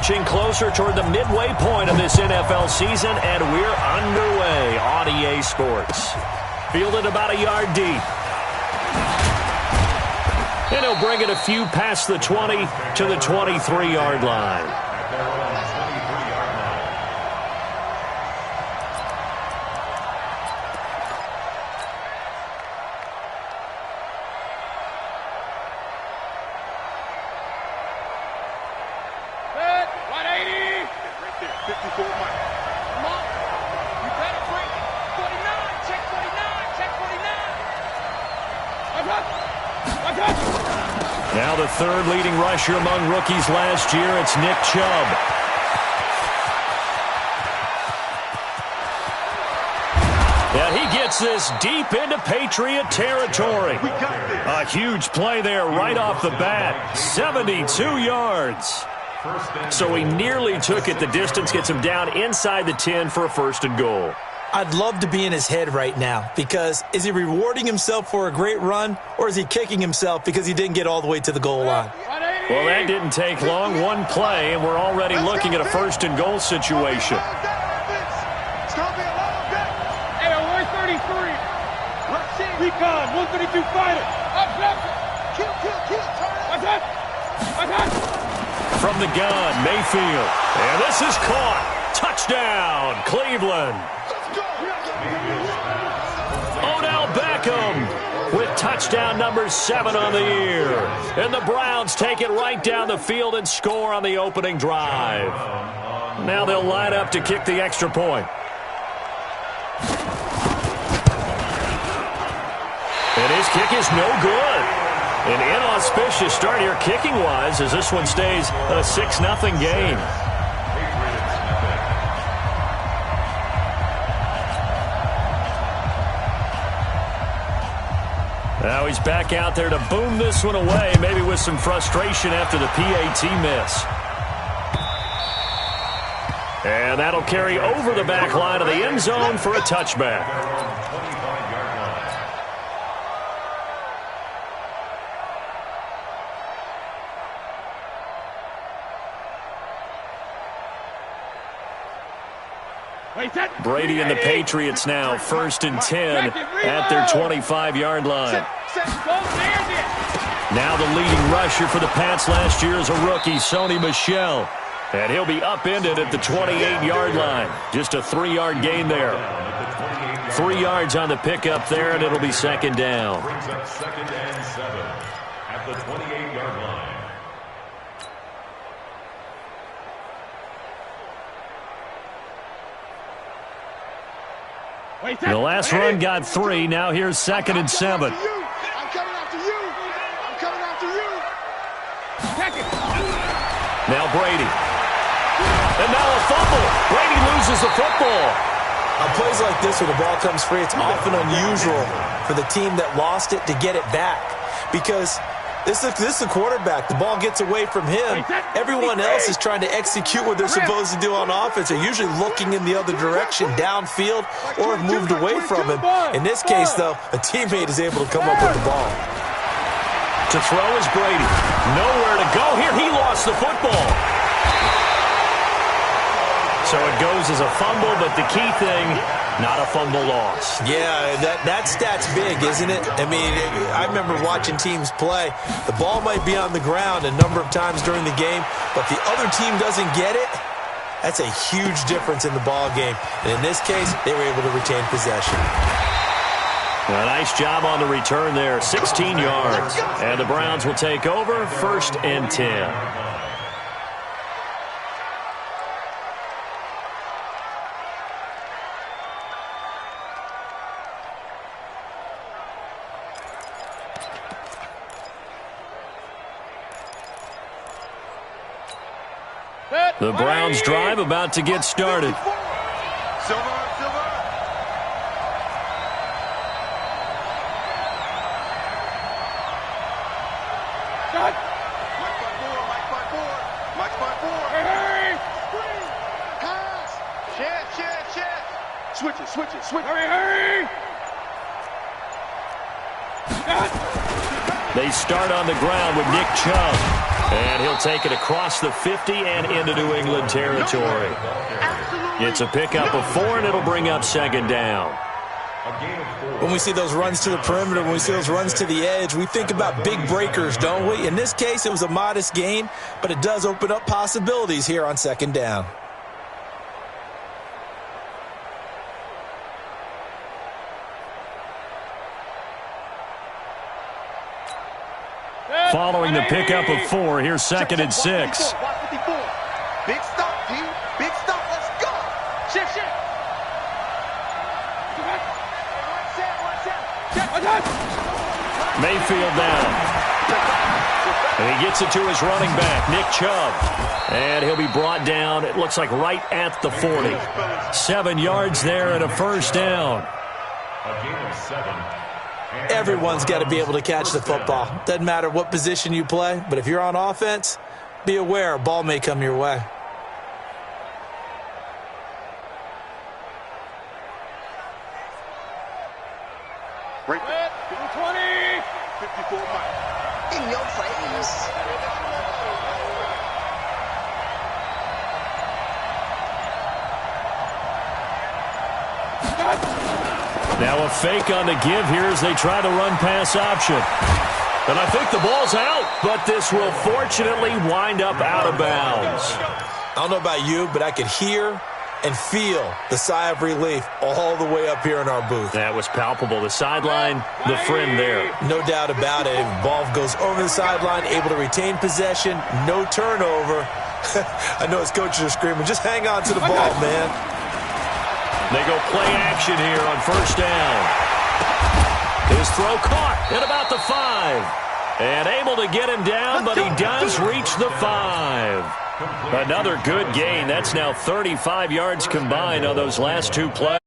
inching closer toward the midway point of this NFL season, and we're underway on EA Sports. Fielded about a yard deep. And he'll bring it a few past the 20 to the 23-yard line. Now the third leading rusher among rookies last year, it's Nick Chubb. And he gets this deep into Patriot territory. A huge play there right off the bat. 72 yards. So he nearly took it the distance, gets him down inside the 10 for a first and goal. I'd love to be in his head right now, because is he rewarding himself for a great run, or is he kicking himself because he didn't get all the way to the goal line? Well, that didn't take long. One play, and we're already looking at a first and goal situation. Hey, 133. Recon, 132 fighter. From the gun, Mayfield. And this is caught. Touchdown, Cleveland. Odell Beckham with touchdown number 7 on the year. And the Browns take it right down the field and score on the opening drive. Now they'll line up to kick the extra point. And his kick is no good. An inauspicious start here kicking-wise as this one stays a 6-0 game. Now he's back out there to boom this one away, maybe with some frustration after the PAT miss. And that'll carry over the back line of the end zone for a touchback. Brady and the Patriots now 1st and 10 at their 25-yard line. Now the leading rusher for the Pats last year is a rookie, Sony Michel. And he'll be upended at the 28-yard line. Just a 3-yard gain there. 3 yards on the pickup there, and it'll be second down. Brings up 2nd and 7 at the 28-yard line. The last run got 3. Now here's 2nd and 7. I'm coming after you. I'm coming after you. Now Brady. And now a fumble. Brady loses the football. On plays like this where the ball comes free, it's often unusual for the team that lost it to get it back, because this is the quarterback. The ball gets away from him. Everyone else is trying to execute what they're supposed to do on offense. They're usually looking in the other direction, downfield, or have moved away from him. In this case, though, a teammate is able to come up with the ball. To throw is Brady. Nowhere to go here. He lost the football. So it goes as a fumble, but the key thing, not a fumble loss. Yeah, that stat's big, isn't it? I mean, I remember watching teams play. The ball might be on the ground a number of times during the game, but the other team doesn't get it. That's a huge difference in the ball game. And in this case, they were able to retain possession. A nice job on the return there, 16 yards. And the Browns will take over, 1st and 10. The Browns drive about to get started. Silver. Mike by four. Hey! Pass! Check. Switch it. Hurry! They start on the ground with Nick Chubb. And he'll take it across the 50 and into New England territory. It's a pickup of 4, and it'll bring up second down. When we see those runs to the perimeter, when we see those runs to the edge, we think about big breakers, don't we? In this case, it was a modest gain, but it does open up possibilities here on second down. Following the pickup of 4, here's second and 6. Big stop, D. Big stop. Let's go. Shift. Mayfield down. And he gets it to his running back, Nick Chubb. And he'll be brought down, it looks like right at the 40. 7 yards there and a first down. A gain of 7. Everyone's got to be able to catch the football. Doesn't matter what position you play, but if you're on offense, be aware a ball may come your way. Break it. 20. 54 miles. In your face. Now a fake on the give here as they try the run-pass option. And I think the ball's out, but this will fortunately wind up out of bounds. I don't know about you, but I could hear and feel the sigh of relief all the way up here in our booth. That was palpable. The sideline, the friend there. No doubt about it. Ball goes over the sideline, able to retain possession, no turnover. I know his coaches are screaming, just hang on to the ball, man. They go play action here on first down. His throw caught at about the 5. And able to get him down, but he does reach the 5. Another good gain. That's now 35 yards combined on those last 2 plays.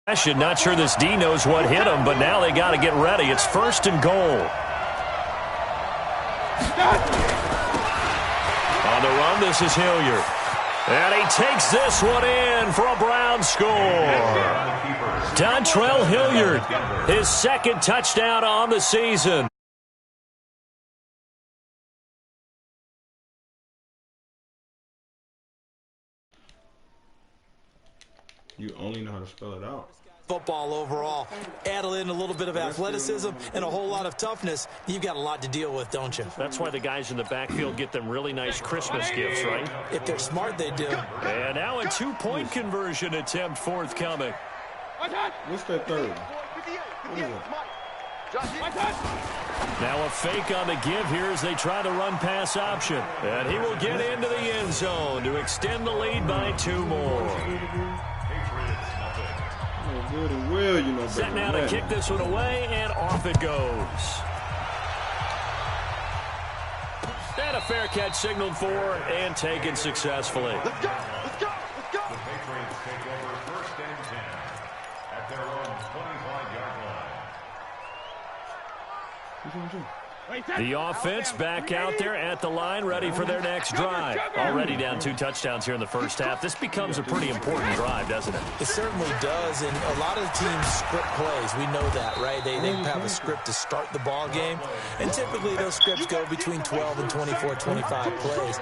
Not sure this D knows what hit him, but now they got to get ready. It's first and goal. On the run, this is Hilliard. And he takes this one in for a Brown score. Dontrell Hilliard, his second touchdown on the season. You only know how to spell it out. Football overall. Add in a little bit of athleticism and a whole lot of toughness. You've got a lot to deal with, don't you? That's why the guys in the backfield get them really nice Christmas gifts, right? If they're smart, they do. And now a 2-point conversion attempt forthcoming. What's that third? What is it? Now a fake on the give here as they try the run-pass option. And he will get into the end zone to extend the lead by 2 more. Good and well, you know. Set now to kick this one away, and off it goes. And a fair catch signaled for and taken successfully. Let's go. Let's go. Let's go. The Patriots take over first and 10 at their own 25-yard line. The offense back out there at the line, ready for their next drive. Already down 2 touchdowns here in the first half. This becomes a pretty important drive, doesn't it? It certainly does, and a lot of the teams script plays. We know that, right? They have a script to start the ball game, and typically those scripts go between 12 and 24, 25 plays.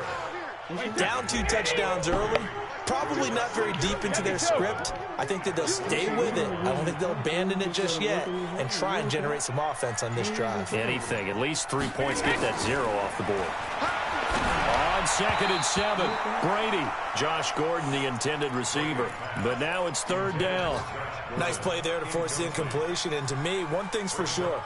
Down 2 touchdowns early, probably not very deep into their script. I think that they'll stay with it. I don't think they'll abandon it just yet and try and generate some offense on this drive. Anything. At least 3 points. Get that 0 off the board. On second and 7, Brady. Josh Gordon, the intended receiver. But now it's third down. Nice play there to force the incompletion. And to me, one thing's for sure.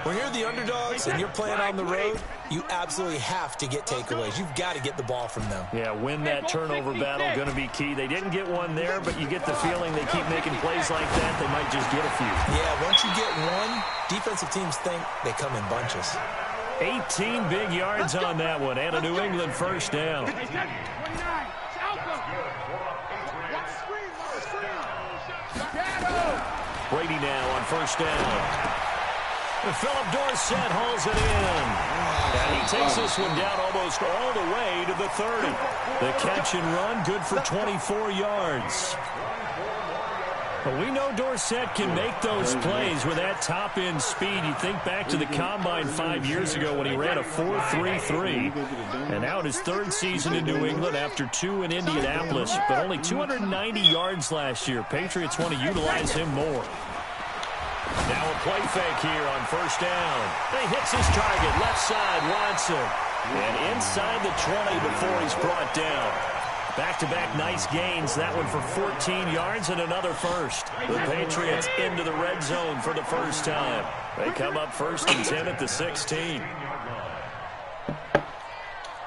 When you're the underdogs and you're playing on the road, you absolutely have to get takeaways. You've got to get the ball from them. Yeah, win that turnover battle, going to be key. They didn't get one there, but you get the feeling they keep making plays like that, they might just get a few. Yeah, once you get one, defensive teams think they come in bunches. 18 big yards on that one, and a New England first down. Brady now on first down. Philip Dorsett hauls it in. And he takes this one down almost all the way to the 30. The catch and run, good for 24 yards. But we know Dorsett can make those plays with that top-end speed. You think back to the Combine 5 years ago when he ran a 4.33. And now in his third season in New England after 2 in Indianapolis, but only 290 yards last year. Patriots want to utilize him more. Now a play fake here on first down. He hits his target, left side, Watson. And inside the 20 before he's brought down. Back-to-back nice gains. That one for 14 yards and another first. The Patriots into the red zone for the first time. They come up 1st and 10 at the 16.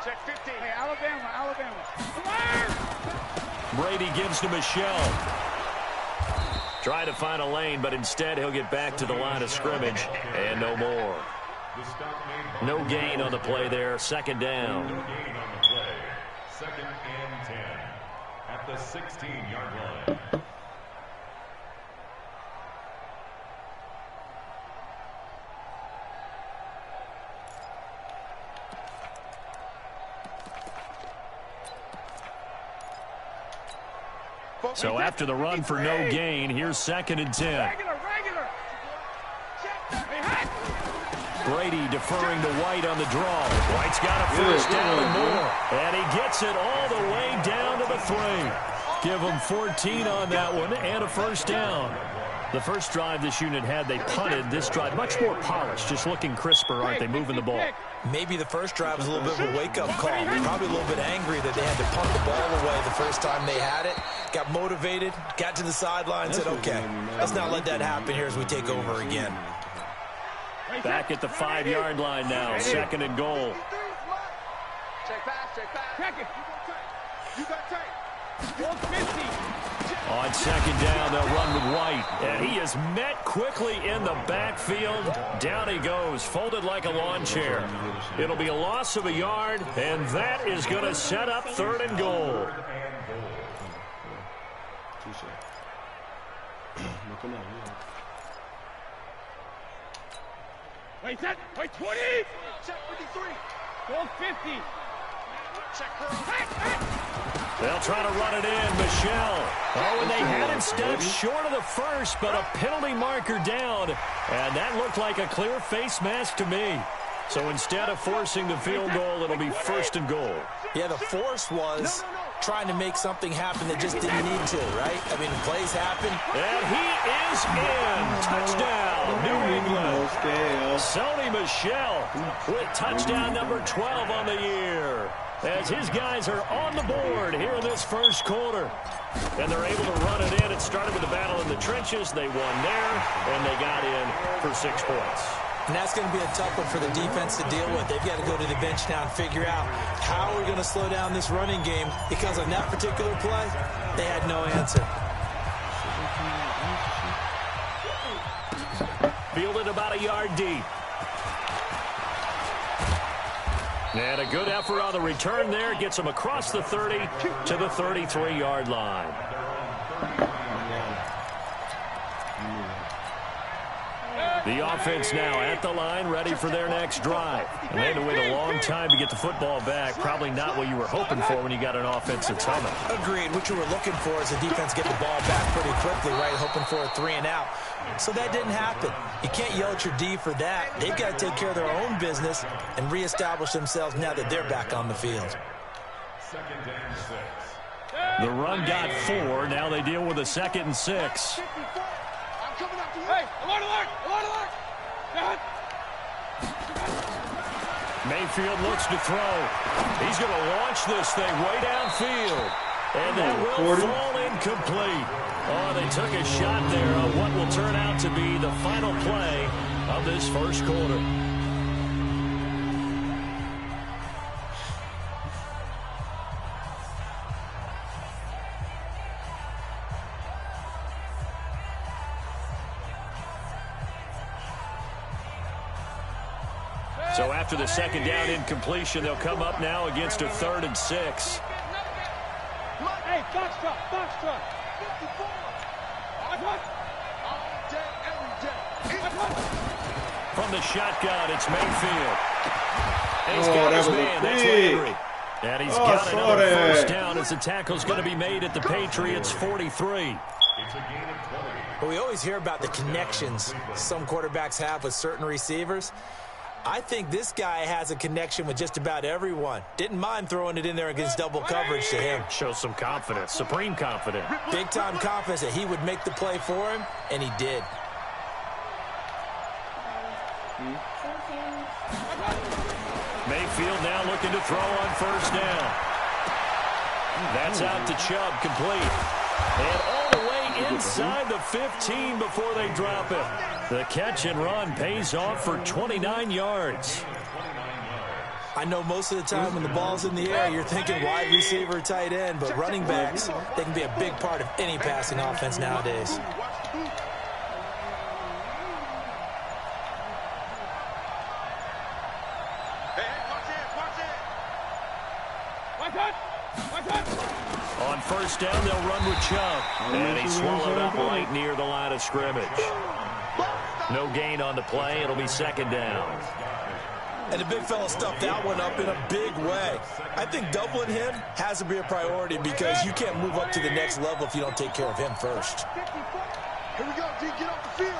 Check 15. Hey, Alabama. Brady gives to Michelle. Try to find a lane, but instead he'll get back to the line of scrimmage. And no more. No gain on the play there. 2nd down. Second and 10 at the 16-yard line. So after the run for no gain, here's 2nd and 10. Brady deferring to White on the draw. White's got a first down and more. And he gets it all the way down to the 3. Give him 14 on that one and a first down. The first drive this unit had, they punted. This drive much more polished, just looking crisper, aren't they, moving the ball? Maybe the first drive was a little bit of a wake-up call. Probably a little bit angry that they had to punt the ball away the first time they had it. Got motivated, got to the sideline, said, okay, let's not let that happen here as we take over again. Back at the 5-yard line now, 2nd and goal. Check pass. Check it. You got tight. 150. On 2nd down, they'll run with White. And he is met quickly in the backfield. Down he goes, folded like a lawn chair. It'll be a loss of a yard, and that is going to set up 3rd and goal. Wait, 20. Check 53. 150. Check her. They'll try to run it in. Michelle. Oh, and they had him stopped short of the first, but a penalty marker down. And that looked like a clear face mask to me. So instead of forcing the field goal, it'll be 1st and goal. Yeah, the force was trying to make something happen that just didn't need to, right? I mean, plays happen. And he is in. Touchdown, New England. Sony Michel with touchdown number 12 on the year. As his guys are on the board here in this first quarter. And they're able to run it in. It started with a battle in the trenches. They won there, and they got in for 6 points. And that's going to be a tough one for the defense to deal with. They've got to go to the bench now and figure out how we're going to slow down this running game, because on that particular play, they had no answer. Fielded about a yard deep. And a good effort on the return there. Gets him across the 30 to the 33-yard line. The offense now at the line, ready for their next drive. And they had to wait a long time to get the football back. Probably not what you were hoping for when you got an offense that's humming. Agreed. What you were looking for is the defense get the ball back pretty quickly, right? Hoping for a 3 and out. So that didn't happen. You can't yell at your D for that. They've got to take care of their own business and reestablish themselves now that they're back on the field. 2nd and 6. The run got 4. Now they deal with a 2nd and 6. Hey, alert! Mayfield looks to throw. He's going to launch this thing way downfield. And that will fall incomplete. Oh, they took a shot there on what will turn out to be the final play of this first quarter. So after the 2nd down incompletion, they'll come up now against a 3rd and 6. Hey, Foxtrot. 54. From the shotgun, it's Mayfield. And he's got his man. That's Landry. And he's got another first down as the tackle's going to be made at the Patriots' 43. It's a gain of 20. But we always hear about the connections some quarterbacks have with certain receivers. I think this guy has a connection with just about everyone. Didn't mind throwing it in there against double coverage to him. Shows some confidence, supreme confidence. Big-time confidence that he would make the play for him, and he did. Mayfield now looking to throw on first down. That's out to Chubb, complete. And all the way inside the 15 before they drop it. The catch and run pays off for 29 yards. I know most of the time when the ball's in the air, you're thinking wide receiver, tight end, but running backs, they can be a big part of any passing offense nowadays. On first down, they'll run with Chubb. And he swallowed up right near the line of scrimmage. No gain on the play. It'll be second down. And the big fella stuffed that one up in a big way. I think doubling him has to be a priority because you can't move up to the next level if you don't take care of him first. Here we go, D. Get off the field.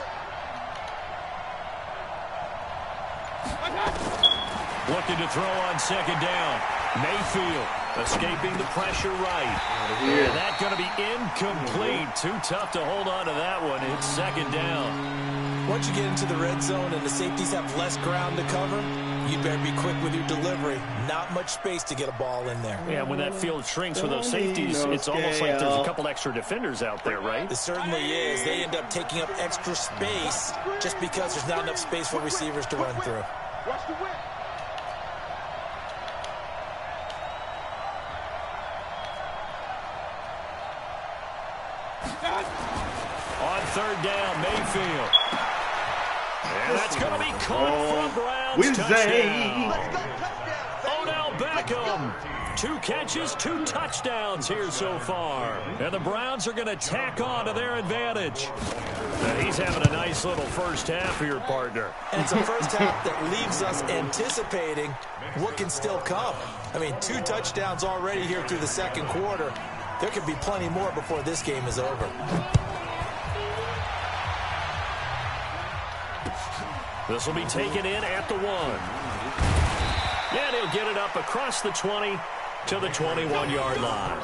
Looking to throw on second down. Mayfield escaping the pressure right. And that's going to be incomplete. Too tough to hold on to that one. It's second down. Once you get into the red zone and the safeties have less ground to cover, you better be quick with your delivery. Not much space to get a ball in there. Yeah, when that field shrinks with those safeties, it's almost like there's a couple extra defenders out there, right? It certainly is. They end up taking up extra space just because there's not enough space for receivers to run through. Watch the whip. On third down, Mayfield. And that's going to be caught from Browns. Touchdown. Odell Beckham. 2 catches, 2 touchdowns here so far. And the Browns are going to tack on to their advantage. And he's having a nice little first half here, partner. And it's a first half that leaves us anticipating what can still come. I mean, 2 touchdowns already here through the second quarter. There could be plenty more before this game is over. This will be taken in at the 1. And he'll get it up across the 20 to the 21-yard line.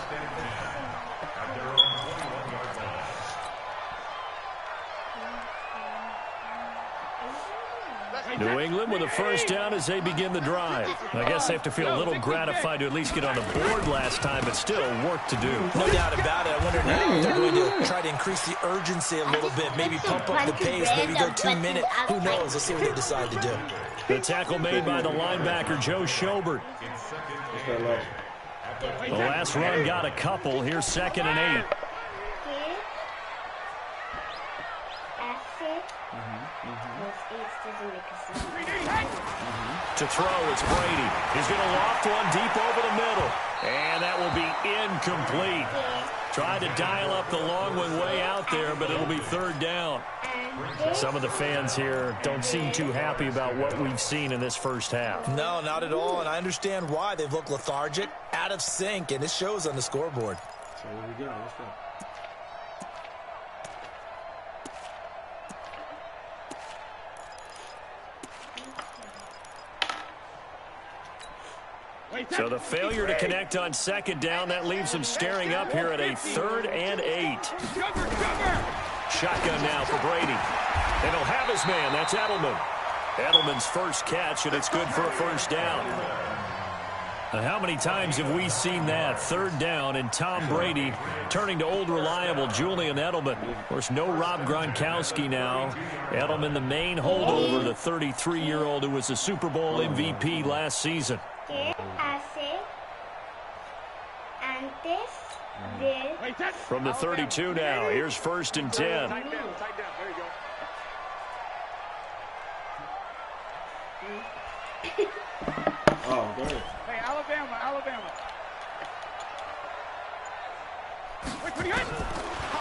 New England with a first down as they begin the drive. I guess they have to feel a little gratified to at least get on the board last time, but still work to do. No doubt about it. I wonder now if they're going to try to increase the urgency a little bit, maybe pump up the pace, maybe go 2 minutes. Who knows? Let's see what they decide to do. The tackle made by the linebacker, Joe Schobert. The last run got a couple. Here's 2nd and 8. To throw, it's Brady. He's going to loft one deep over the middle. And that will be incomplete. Tried to dial up the long one way out there, but it'll be third down. Some of the fans here don't seem too happy about what we've seen in this first half. No, not at all, and I understand why. They've looked lethargic, out of sync, and it shows on the scoreboard. So here we go. What's that? So the failure to connect on second down, that leaves him staring up here at a 3rd and 8. Shotgun now for Brady. And he'll have his man. That's Edelman. Edelman's first catch, and it's good for a first down. Now, how many times have we seen that? 3rd down, and Tom Brady turning to old reliable Julian Edelman. Of course, no Rob Gronkowski now. Edelman, the main holdover, the 33-year-old who was the Super Bowl MVP last season. From the 32 now, here's 1st and 10. Oh, go ahead. Hey, Alabama.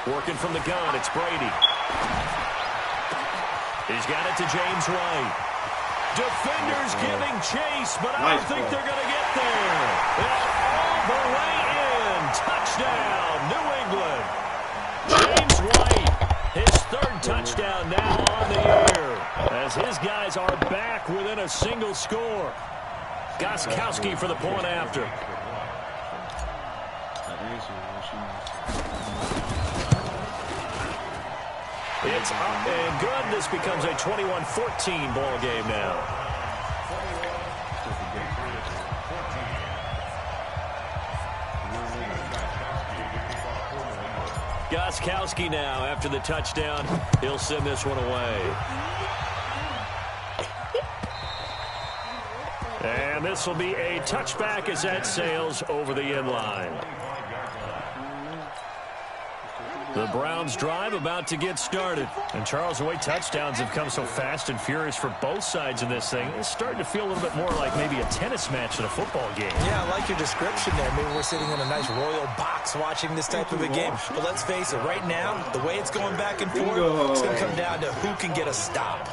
Working from the gun, it's Brady. He's got it to James White. Defenders giving chase, but I don't think they're going to get there. And all the way in. Touchdown, New England. James as his guys are back within a single score. Gostkowski for the point after. It's up and good. This becomes a 21-14 ball game now. Gostkowski now after the touchdown. He'll send this one away. And this will be a touchback as that sails over the end line. The Browns drive about to get started. And Charles, the way touchdowns have come so fast and furious for both sides in this thing, it's starting to feel a little bit more like maybe a tennis match than a football game. Yeah, I like your description there. Maybe we're sitting in a nice royal box watching this type of a game. But let's face it, right now, the way it's going back and forth, it's going to come down to who can get a stop.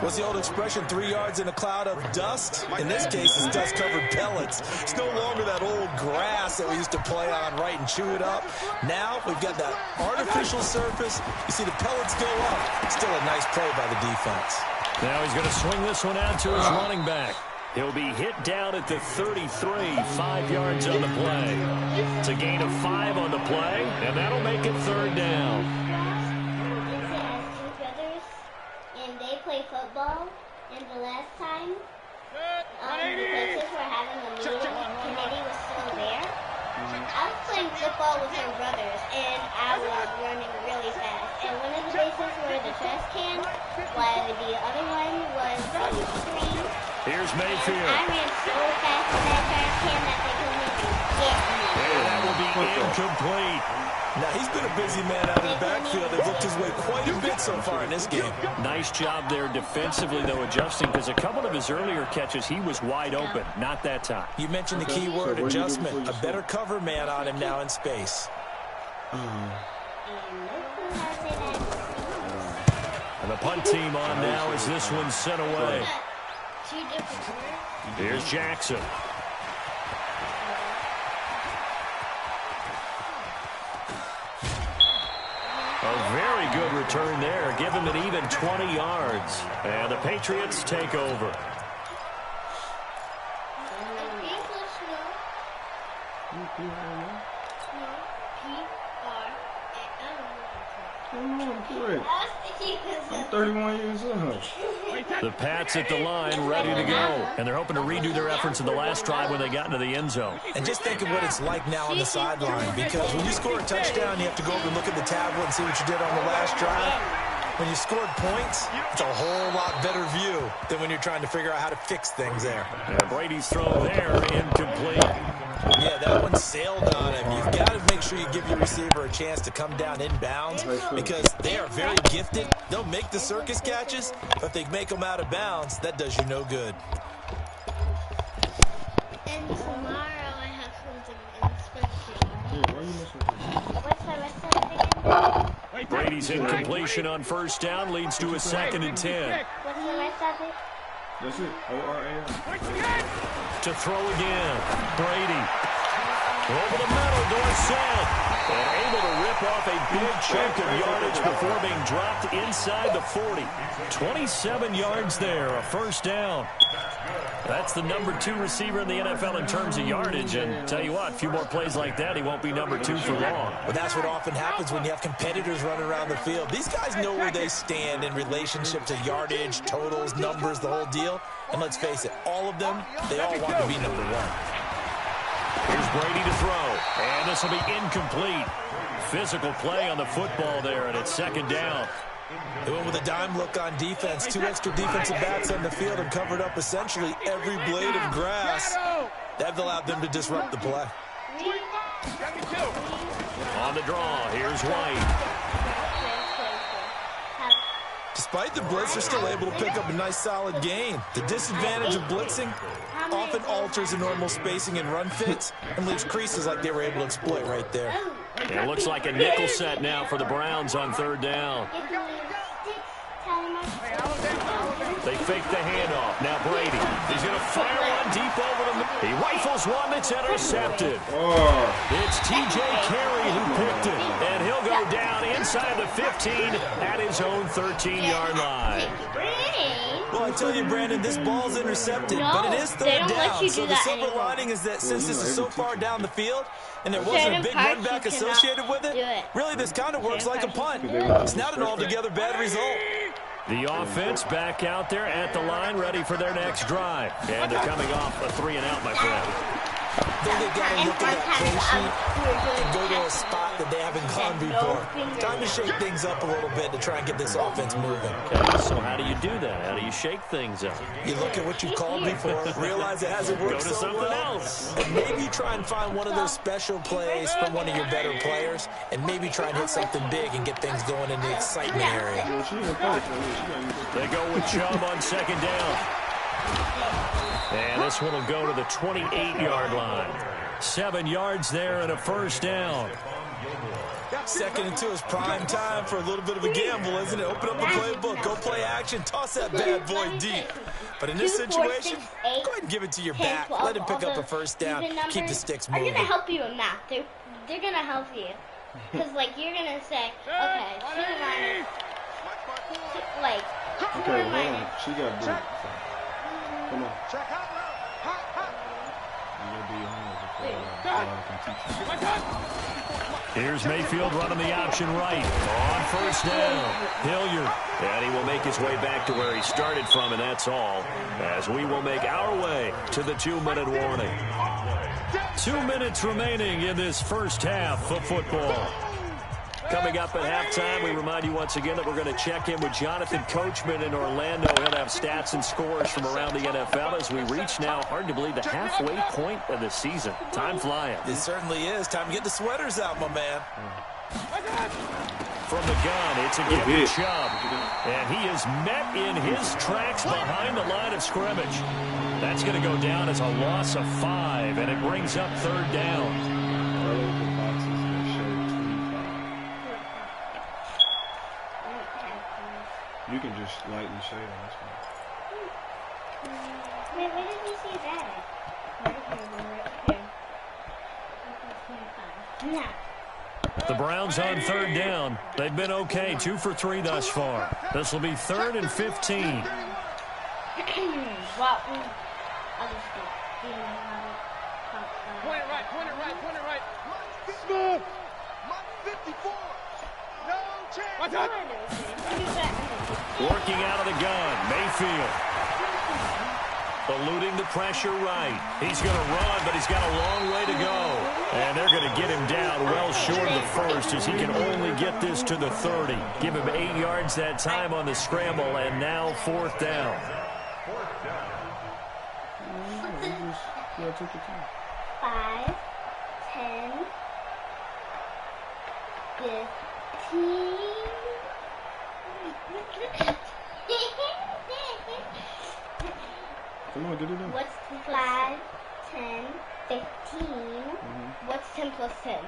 What's the old expression, 3 yards in a cloud of dust? In this case, it's dust-covered pellets. It's no longer that old grass that we used to play on, right, and chew it up. Now we've got that artificial surface. You see the pellets go up. Still a nice play by the defense. Now he's going to swing this one out to his running back. He'll be hit down at the 33, 5 yards on the play. It's a gain of 5 on the play, and that'll make it third down. They play football, and the last time the coaches were having a meeting, the committee was still there. I was playing football with my brothers, and I was running really fast. And one of the bases were the trash can, while the other one was the screen. Here's Mayfield. I ran so fast in that trash can that they couldn't even get me. And that will be incomplete. Now, he's been a busy man out of the backfield. They've looked his way quite a bit so far in this game. Nice job there defensively, though, adjusting, because a couple of his earlier catches, he was wide open. Not that time. You mentioned the key word, adjustment. A better cover man on him now in space. And the punt team on now as this one's sent away. Here's Jackson. A very good return there. Give him an even 20 yards. And the Patriots take over. I'm 31 years old. The Pats at the line, ready to go. And they're hoping to redo their efforts in the last drive when they got into the end zone. And just think of what it's like now on the sideline, because when you score a touchdown, you have to go over and look at the tablet and see what you did on the last drive. When you scored points, it's a whole lot better view than when you're trying to figure out how to fix things there. And Brady's throw there, incomplete. Yeah, that one sailed on him. You've got to make sure you give your receiver a chance to come down inbounds, because they are very gifted. They'll make the circus catches, but if they make them out of bounds, that does you no good. And tomorrow I have something inspection. What's the rest of it again? Brady's incompletion on first down leads to a 2nd and 10. What's the rest of it? That's it. O-R-A-N. To throw again. Brady. Over the middle, Dorsett. And able to rip off a big chunk of yardage before being dropped inside the 40. 27 yards there, a first down. That's the number 2 receiver in the NFL in terms of yardage. And tell you what, a few more plays like that, he won't be number 2 for long. But that's what often happens when you have competitors running around the field. These guys know where they stand in relationship to yardage, totals, numbers, the whole deal. And let's face it, all of them, they all want to be number 1. Here's Brady to throw. And this will be incomplete. Physical play on the football there, and it's 2nd down. They went with a dime look on defense. 2 extra defensive backs on the field and covered up essentially every blade of grass. That allowed them to disrupt the play. On the draw, here's White. Despite the blitz, they're still able to pick up a nice solid gain. The disadvantage of blitzing often alters the normal spacing and run fits and leaves creases like they were able to exploit right there. It looks like a nickel set now for the Browns on 3rd down. They fake the handoff. Now Brady. He's going to fire one deep over the middle. He rifles one that's intercepted. It's T.J. Carey who picked it. And he'll go down inside the 15 at his own 13-yard line. Well, I tell you, Brandon, this ball's intercepted, but it is third down. So the silver lining is that since this is so far down the field and there wasn't a big run back associated with it, really this kind of works like a punt. It's not an altogether bad result. The offense back out there at the line, ready for their next drive. And they're coming off a 3-and-out, my friend. I think they've got to look at that play sheet and go to a spot that they haven't gone before. Time to shake things up a little bit to try and get this offense moving. Okay, so how do you do that? How do you shake things up? You look at what you've called before, realize it hasn't worked go to so something well, else. and maybe try and find one of those special plays from one of your better players, and maybe try and hit something big and get things going in the excitement area. They go with Chubb on second down. And this one will go to the 28-yard line. 7 yards there and a first down. Second and 2 is prime time for a little bit of a gamble, isn't it? Open up the playbook, go play action, toss that bad boy deep. But in this situation, go ahead and give it to your back. Let him pick up a first down. Keep the sticks moving. I'm going to help you in math. They're going to help you. Because, like, you're going to say, okay, 2 minus, like, 4 minus. She got blue. Come on. Here's Mayfield running the option right. On first down, Hilliard. And he will make his way back to where he started from, and that's all. As we will make our way to the 2-minute warning. 2 minutes remaining in this first half of football. Coming up at halftime, we remind you once again that we're going to check in with Jonathan Coachman in Orlando. He'll have stats and scores from around the NFL as we reach now, hard to believe, the halfway point of the season. Time flying. It certainly is. Time to get the sweaters out, my man. From the gun, it's a give to Chubb. And he is met in his tracks behind the line of scrimmage. That's going to go down as a loss of 5, and it brings up third down. You can just lightly shade them, that's fine. Wait, where did you see that? Right here. The Browns on third down. They've been okay, 2 for 3 thus far. This will be 3rd and 15. Well, I'll just do it. Point it right. Smooth. 54. No chance. What's up? Working out of the gun, Mayfield. Eluding the pressure right. He's going to run, but he's got a long way to go. And they're going to get him down well short of the first as he can only get this to the 30. Give him 8 yards that time on the scramble, and now 4th down. 5, 10, 15. Come on, get it done. What's 5, 10, 15? What's 10 plus 10?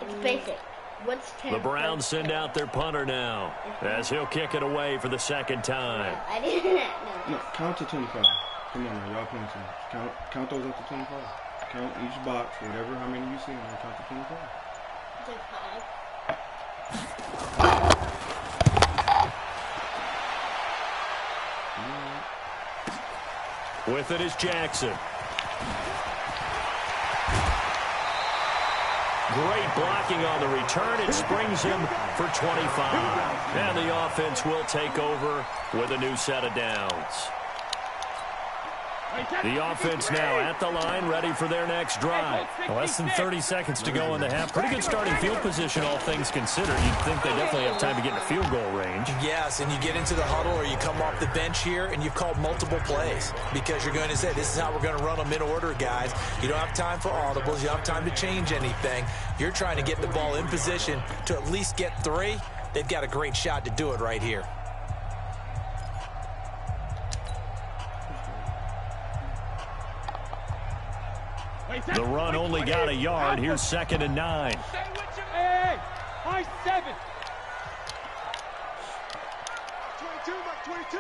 It's basic. What's 10? The Browns send out their punter now as he'll kick it away for the second time. I didn't know. No, count to 25. Come on now, y'all playing too much. Count those up to 25. Count each box, whatever, how many you see, and then count to 25. With it is Jackson. Great blocking on the return. It springs him for 25. And the offense will take over with a new set of downs. The offense now at the line, ready for their next drive. Less than 30 seconds to go in the half. Pretty good starting field position, all things considered. You'd think they definitely have time to get in the field goal range. Yes, and you get into the huddle or you come off the bench here and you've called multiple plays because you're going to say, this is how we're going to run them in order, guys. You don't have time for audibles. You don't have time to change anything. You're trying to get the ball in position to at least get 3. They've got a great shot to do it right here. The run only got a yard. Here's 2nd and 9. Hey, high 7. 22, Mike, 22.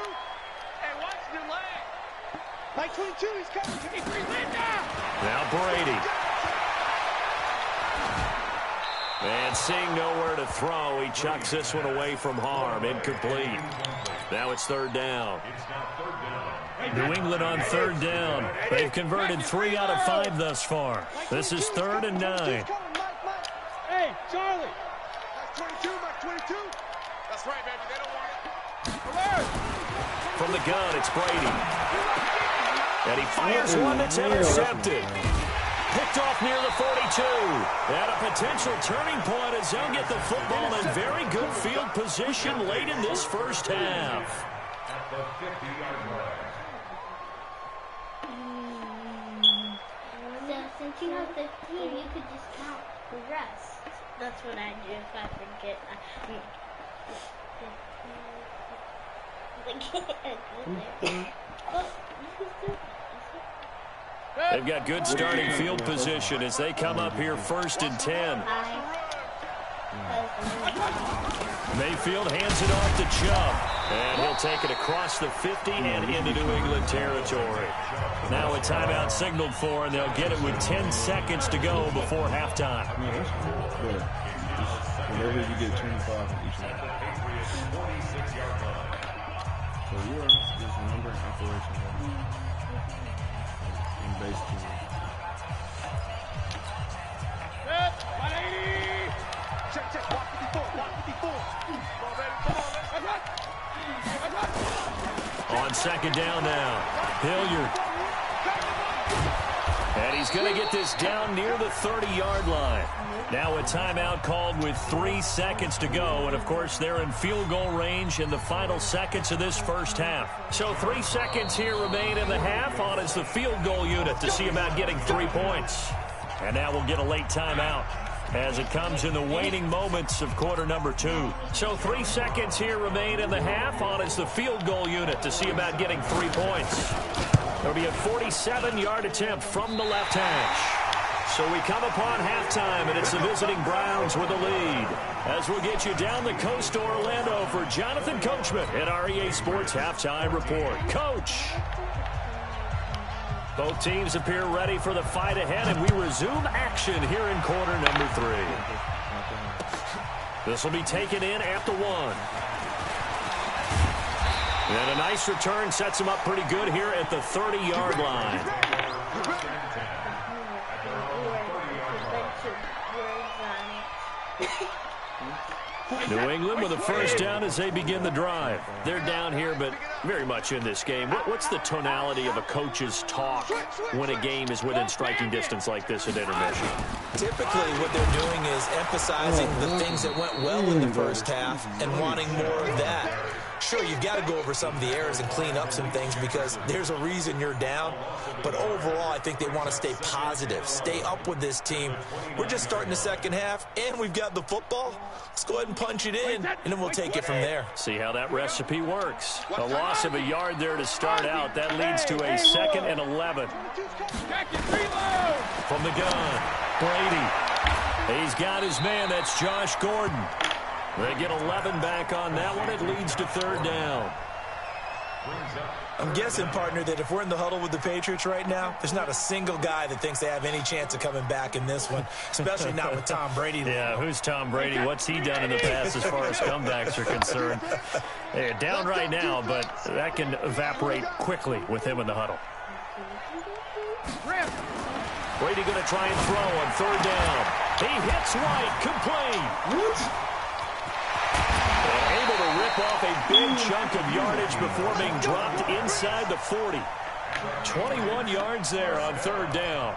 Hey, watch your leg. Mike 22, he's coming. 23, Linda! Now Brady. And seeing nowhere to throw, he chucks this one away from harm. Incomplete. Now it's third down. New England on third down. They've converted 3 out of 5 thus far. This is 3rd and 9. Hey, Charlie. Mike 22, Mike 22. That's right, baby. They don't want it. Alert! From the gun, it's Brady. And he fires one that's intercepted. Picked off near the 42. And a potential turning point as they'll get the football in very good field position late in this first half. At the 50-yard line. So since you have 15, you could just count the rest. That's what I do if I forget. They've got good starting field position as they come up here 1st and 10. Mayfield hands it off to Chubb. And he'll take it across the 50 and into New England territory. Now a timeout signaled for, and they'll get it with 10 seconds to go before halftime. Whenever you get 25 in each one. So you are just a number in operation. In base team. Set, 180. Check, block 54, block 54. Come on, baby, come on, let's run. On second down now, Hilliard. And he's going to get this down near the 30-yard line. Now a timeout called with 3 seconds to go. And, of course, they're in field goal range in the final seconds of this first half. So 3 seconds here remain in the half on as the field goal unit to see about getting 3 points. And now we'll get a late timeout as it comes in the waning moments of quarter number 2. So 3 seconds here remain in the half on as the field goal unit to see about getting 3 points. There'll be a 47-yard attempt from the left hash. So we come upon halftime, and it's the visiting Browns with a lead. As we'll get you down the coast to Orlando for Jonathan Coachman at our EA Sports Halftime Report. Coach! Both teams appear ready for the fight ahead, and we resume action here in quarter number 3. This will be taken in at the 1. And a nice return sets him up pretty good here at the 30-yard line. New England with a first down as they begin the drive. They're down here, but very much in this game. What's the tonality of a coach's talk when a game is within striking distance like this at intermission? Typically, what they're doing is emphasizing the things that went well in the first half and wanting more of that. Sure, you've got to go over some of the errors and clean up some things because there's a reason you're down. But overall, I think they want to stay positive, stay up with this team. We're just starting the second half, and we've got the football. Let's go ahead and punch it in, and then we'll take it from there. See how that recipe works. A loss of a yard there to start out. That leads to a 2nd and 11. From the gun, Brady. He's got his man. That's Josh Gordon. They get 11 back on that one. It leads to 3rd down. I'm guessing, partner, that if we're in the huddle with the Patriots right now, there's not a single guy that thinks they have any chance of coming back in this one, especially not with Tom Brady. Yeah, who's Tom Brady? What's he done in the past as far as comebacks are concerned? They're down right now, but that can evaporate quickly with him in the huddle. Brady going to try and throw on 3rd down. He hits right, complete. Able to rip off a big chunk of yardage before being dropped inside the 40. 21 yards there on 3rd down.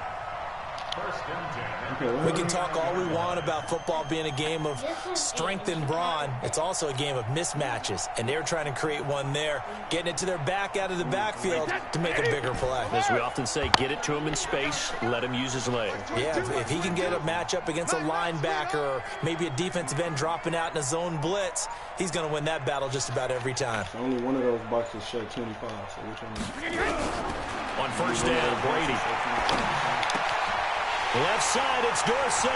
We can talk all we want about football being a game of strength and brawn. It's also a game of mismatches, and they're trying to create one there, getting it to their back out of the backfield to make a bigger play. As we often say, get it to him in space, let him use his leg. Yeah, if he can get a matchup against a linebacker or maybe a defensive end dropping out in a zone blitz, he's going to win that battle just about every time. So only one of those boxes showed 25, so which one? On 1st down, Brady. Left side, it's Dorsett.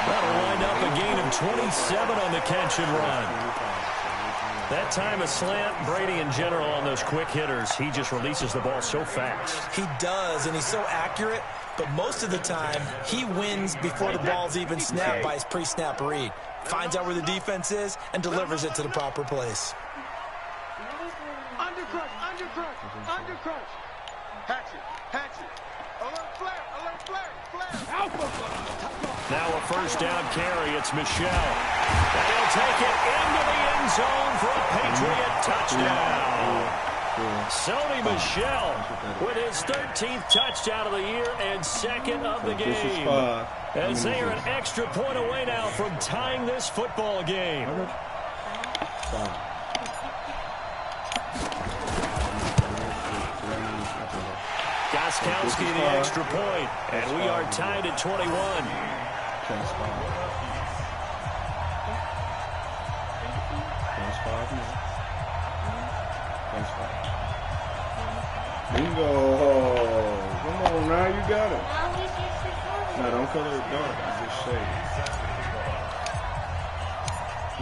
That'll wind up a gain of 27 on the catch and run. That time a slant, Brady in general on those quick hitters, he just releases the ball so fast. He does, and he's so accurate, but most of the time he wins before the ball's even snapped by his pre-snap read. Finds out where the defense is and delivers it to the proper place. Undercrush, undercrush, undercrush. Hatch it. Alert flare. Now a first down carry. It's Michelle. And he'll take it into the end zone for a Patriot touchdown. Sony Michel with his 13th touchdown of the year and second of the game. As they are an extra point away now from tying this football game. Gostkowski the extra point, and we are tied at 21. Bingo! Come on, now you got it. No, don't color it dark. Just shade.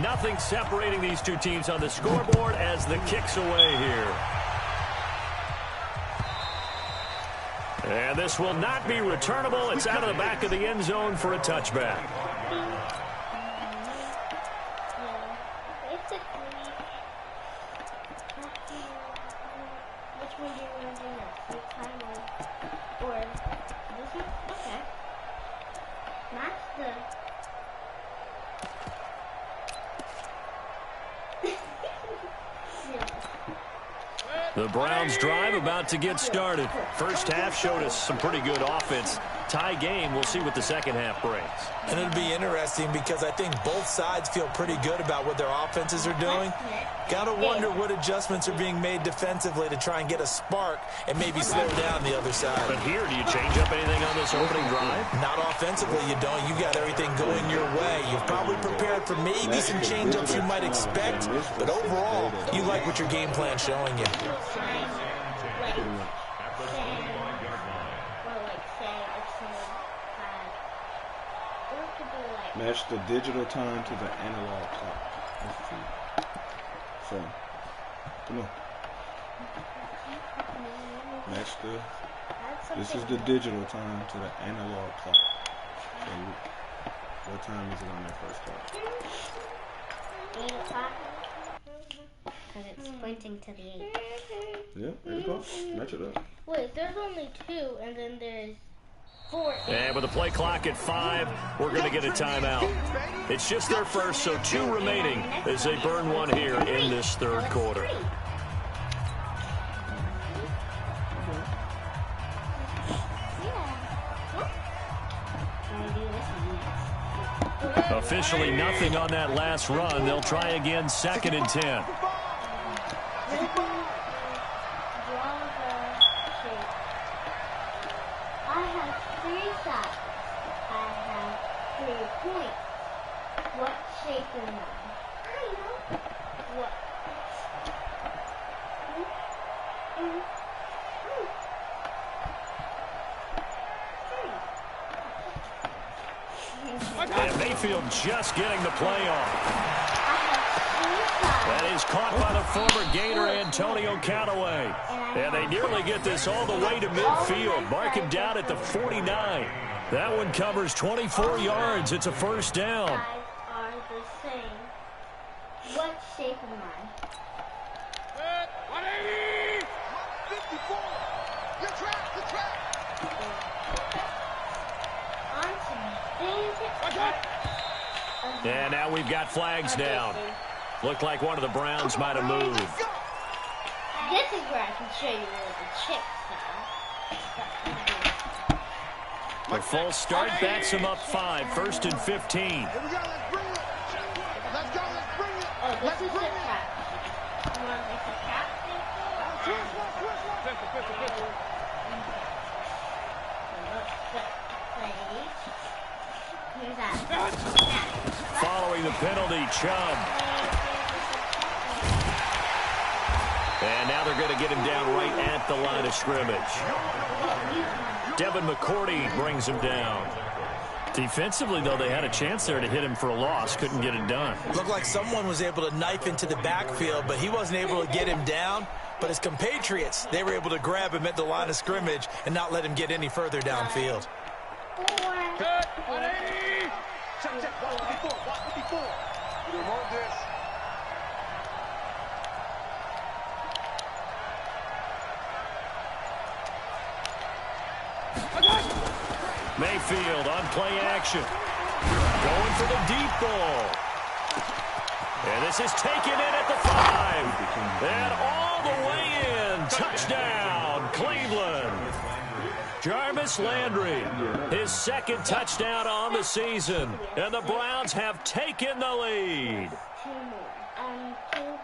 Nothing separating these two teams on the scoreboard as the kick's away here. And this will not be returnable. It's out of the back of the end zone for a touchback. Which one do you want to do next? Big time or this one? Okay. That's the... The Browns drive about to get started. First half showed us some pretty good offense. Tie game, we'll see what the second half brings. And it'll be interesting because I think both sides feel pretty good about what their offenses are doing. Gotta wonder what adjustments are being made defensively to try and get a spark and maybe slow down the other side. But here, do you change up anything on this opening drive? Not offensively, you don't. You got everything going your way. You've probably prepared for maybe some change-ups you might expect, but overall, you like what your game plan's showing you. Match the digital time to the analog clock. So, come on. Match this is the digital time to the analog clock. So, what time is it on that first clock? 8 o'clock. Because it's pointing to the 8. Yeah, 8 o'clock. Match it up. Wait, there's only 2, and then there's 4. And with the play clock at 5, we're going to get a timeout. It's just their first, so 2 remaining as they burn one here in this third quarter. Officially nothing on that last run. They'll try again, 2nd and 10. What shape am I? What? And Mayfield just getting the play off. That is caught by the former Gator Antonio Callaway. And they nearly get this all the way to midfield. Mark him down at the 49. That one covers 24 yards. It's a first down. Are the same. What shape am I? 180! 54! Good track! And now we've got flags down. Looked like one of the Browns might have moved. This is where I can show you where the chicks are. The full start backs him up 5, 1st and 15. Here we go, let's bring it. Let's go, let's bring it. Oh, this is the trap. You want to make the trap? Here's that. Following the penalty, Chubb. And now they're going to get him down right at the line of scrimmage. Devin McCourty brings him down. Defensively, though, they had a chance there to hit him for a loss. Couldn't get it done. Looked like someone was able to knife into the backfield, but he wasn't able to get him down. But his compatriots, they were able to grab him at the line of scrimmage and not let him get any further downfield. Cut. 180. Check. Watch 54. Watch 54. You remote this. Mayfield on play action. Going for the deep ball. And this is taken in at the 5. And all the way in. Touchdown, Cleveland. Jarvis Landry, his second touchdown on the season. And the Browns have taken the lead. 2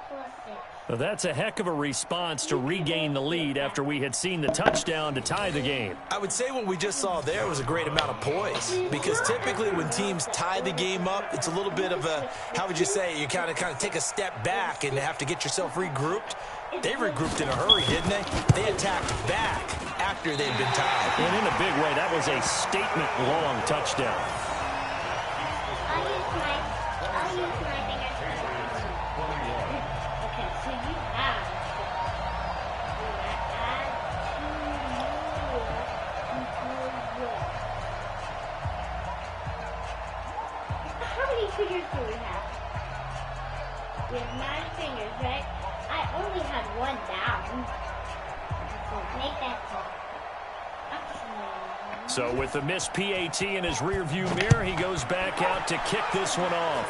plus 6. Well, that's a heck of a response to regain the lead after we had seen the touchdown to tie the game. I would say what we just saw there was a great amount of poise, because typically when teams tie the game up, it's a little bit of a, how would you say, you kind of take a step back and have to get yourself regrouped. They regrouped in a hurry, didn't they? They attacked back after they'd been tied. And in a big way, that was a statement-long touchdown. I'll use my fingers. Okay, so you have to add 2 more. How many fingers do we have? We have 9 fingers, right? I only had 1 down. So make that 10. So with the missed PAT in his rearview mirror, he goes back out to kick this one off.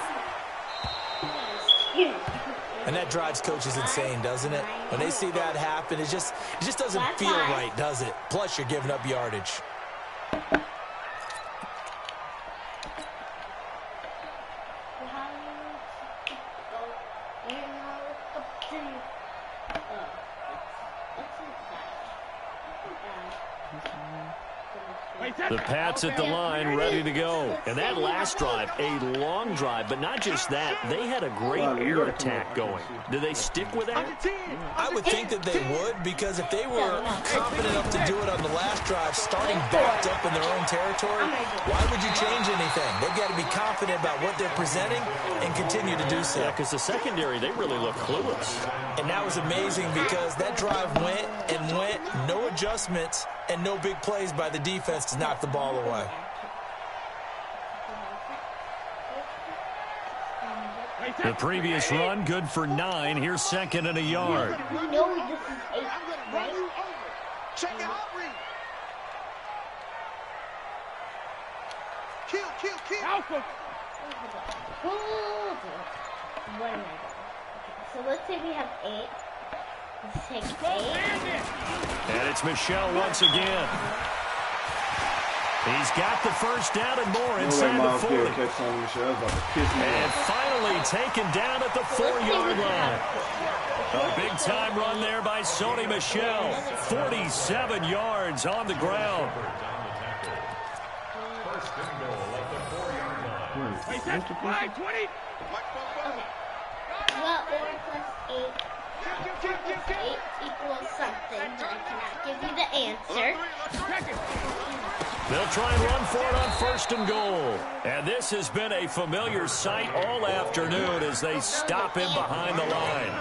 And that drives coaches insane, doesn't it? When they see that happen, it just doesn't feel right, does it? Plus, you're giving up yardage. The Pats at the line, ready to go. And that last drive, a long drive, but not just that. They had a great air attack going. Do they stick with that? I would think that they would, because if they were confident enough to do it on the last drive, starting backed up in their own territory, why would you change anything? They've got to be confident about what they're presenting and continue to do so. Yeah, because the secondary, they really look clueless. And that was amazing, because that drive went and went, no adjustments, and no big plays by the defense to knock the ball away. The previous run, good for 9. Here's second and a yard. No, this is 8, right? Check it out, Reed. Kill. Alpha. What am I doing? Okay, so let's say we have 8. Let's take 8. And it's Michelle once again. He's got the first down and more inside the 40. And finally taken down at the 4-yard line. A big-time run there by Sony Michel. 47 yards on the ground. First and goal at the 4-yard line. 20. Well, 4 plus 8. 8 equals something, but I cannot give you the answer. They'll try and run for it on first and goal. And this has been a familiar sight all afternoon as they stop him behind the line.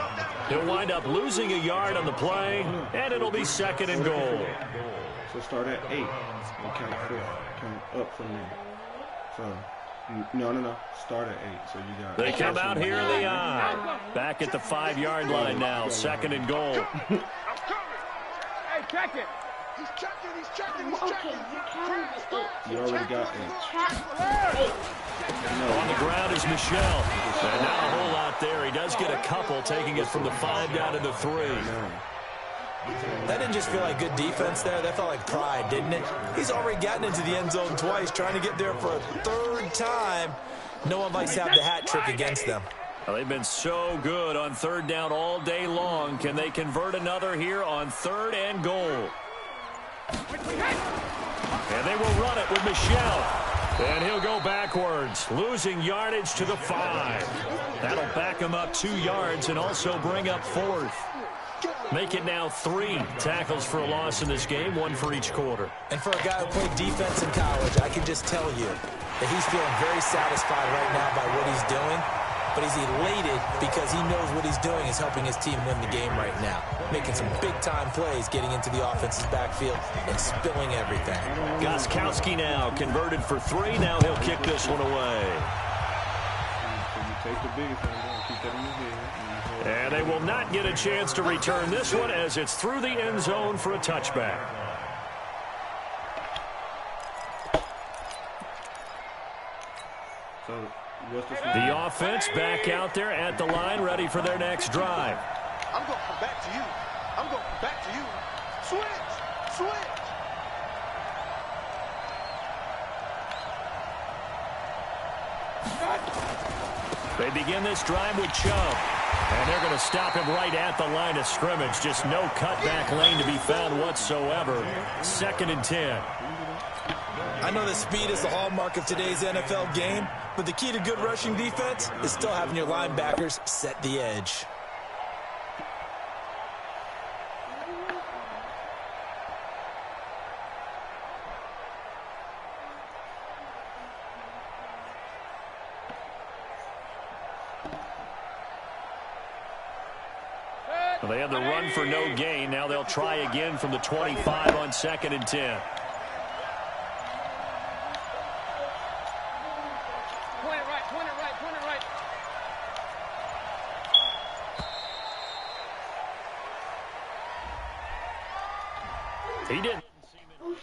He'll wind up losing a yard on the play, and it'll be second and goal. So start at 8 and count 4. Count up from there. So, no. Start at 8. So you got. They come out here in the eye. Back at the 5-yard line now, second and goal. I'm coming. Hey, check it. He's checking. Okay, you counted the 8. You already got 8. Track 8. On the ground is Michel. And not a whole lot there. He does get a couple, taking it from the 5 down to the 3. That didn't just feel like good defense there. That felt like pride, didn't it? He's already gotten into the end zone twice, trying to get there for a 3rd time. No one likes to have the hat trick against them. Well, they've been so good on 3rd down all day long. Can they convert another here on 3rd and goal? And they will run it with Michel. And he'll go backwards, losing yardage to the 5. That'll back him up 2 yards and also bring up 4th. Make it now 3 tackles for a loss in this game, 1 for each quarter. And for a guy who played defense in college, I can just tell you, that he's feeling very satisfied right now by what he's doing, but he's elated because he knows what he's doing is helping his team win the game right now, making some big-time plays, getting into the offense's backfield and spilling everything. Gostkowski now converted for 3. Now he'll kick this one away. Take the biggest one down, keep that in your head. And they will not get a chance to return this one as it's through the end zone for a touchback. So, what's The offense back out there at the line, ready for their next drive. I'm going to come back to you. I'm going to come back to you. Switch! Switch! They begin this drive with Chubb. And they're going to stop him right at the line of scrimmage. Just no cutback lane to be found whatsoever. 2nd and 10. I know that speed is the hallmark of today's NFL game, but the key to good rushing defense is still having your linebackers set the edge. Well, they had the run for no gain. Now they'll try again from the 25 on 2nd and 10. Point it right, point it right, point it right. He didn't.